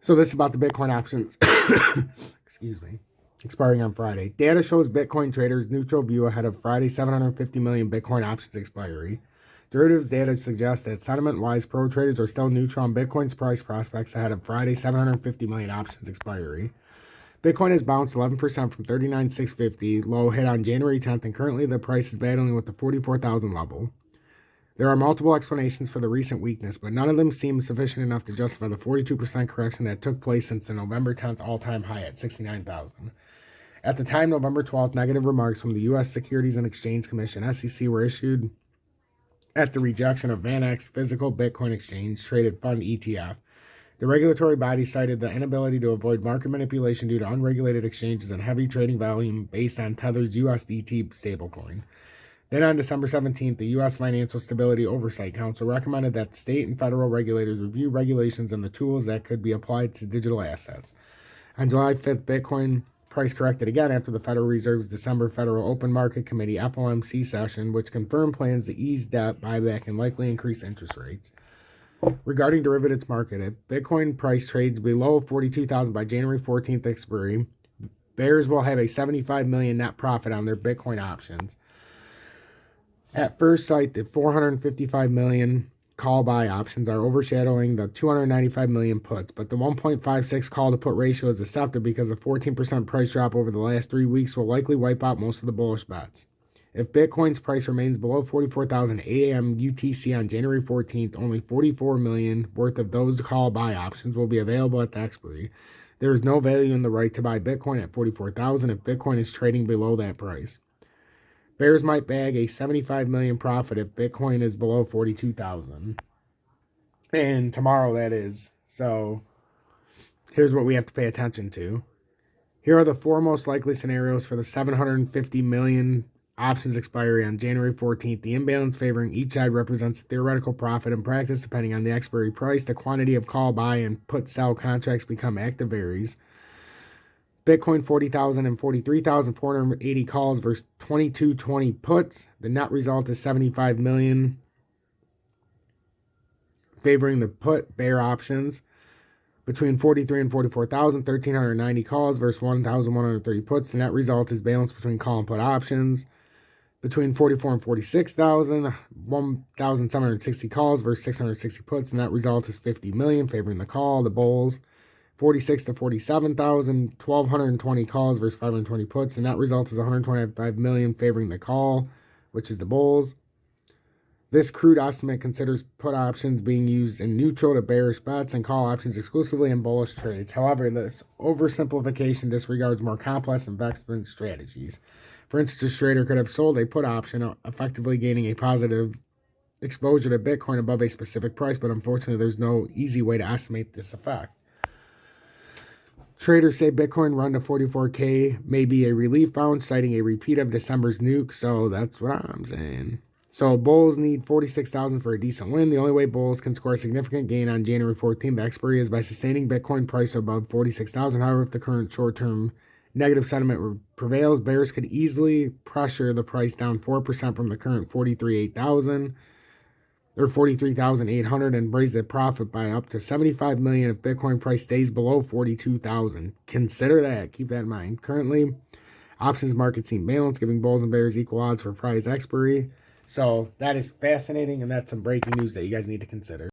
So this is about the Bitcoin options. Excuse me. Expiring on Friday. Data shows Bitcoin traders' neutral view ahead of Friday's 750 million Bitcoin options expiry. Derivatives data suggests that sentiment-wise, pro traders are still neutral on Bitcoin's price prospects ahead of Friday's 750 million options expiry. Bitcoin has bounced 11% from 39,650, low hit on January 10th, and currently the price is battling with the 44,000 level. There are multiple explanations for the recent weakness, but none of them seem sufficient enough to justify the 42% correction that took place since the November 10th all-time high at 69,000. At the time, November 12th, negative remarks from the U.S. Securities and Exchange Commission, SEC, were issued at the rejection of VanEck's physical Bitcoin exchange traded fund ETF. The regulatory body cited the inability to avoid market manipulation due to unregulated exchanges and heavy trading volume based on Tether's USDT stablecoin. Then on December 17th, the U.S. Financial Stability Oversight Council recommended that state and federal regulators review regulations and the tools that could be applied to digital assets. On July 5th, Bitcoin price corrected again after the Federal Reserve's December Federal Open Market Committee FOMC session, which confirmed plans to ease debt buyback and likely increase interest rates. Regarding derivatives market, if Bitcoin price trades below 42,000 by January 14th expiry, bears will have a 75 million net profit on their Bitcoin options. At first sight, the 455 million call buy options are overshadowing the 295 million puts, but the 1.56 call to put ratio is deceptive because a 14% price drop over the last 3 weeks will likely wipe out most of the bullish bets. If Bitcoin's price remains below 44,000 a.m. UTC on January 14th, only 44 million worth of those call buy options will be available at the expiry. There is no value in the right to buy Bitcoin at 44,000 if Bitcoin is trading below that price. Bears might bag a 75 million profit if Bitcoin is below 42,000. And tomorrow that is. So here's what we have to pay attention to. Here are the 4 most likely scenarios for the 750 million options expiry on January 14th. The imbalance favoring each side represents theoretical profit. In practice, depending on the expiry price, the quantity of call buy and put sell contracts become active varies. Bitcoin 40,000 and 43,480 calls versus 2220 puts. The net result is 75 million favoring the put bear options. Between 43 and 44,000, 1,390 calls versus 1,130 puts. The net result is balance between call and put options. Between 44 and 46,000, 1,760 calls versus 660 puts. The net result is 50 million favoring the call, the bulls. 46 to 47,000, 1,220 calls versus 520 puts. The net result is 125 million favoring the call, which is the bulls. This crude estimate considers put options being used in neutral to bearish bets and call options exclusively in bullish trades. However, this oversimplification disregards more complex investment strategies. For instance, a trader could have sold a put option, effectively gaining a positive exposure to Bitcoin above a specific price, but unfortunately there's no easy way to estimate this effect. Traders say Bitcoin run to 44K may be a relief bounce, citing a repeat of December's nuke. So that's what I'm saying. So bulls need 46,000 for a decent win. The only way bulls can score a significant gain on January 14th, the expiry, is by sustaining Bitcoin price above 46,000. However, if the current short-term negative sentiment prevails, bears could easily pressure the price down 4% from the current 43,800 or 43,800 and raise the profit by up to 75 million if Bitcoin price stays below 42,000. Consider that. Keep that in mind. Currently, options market seem balanced, giving bulls and bears equal odds for Friday's expiry. So that is fascinating, and that's some breaking news that you guys need to consider.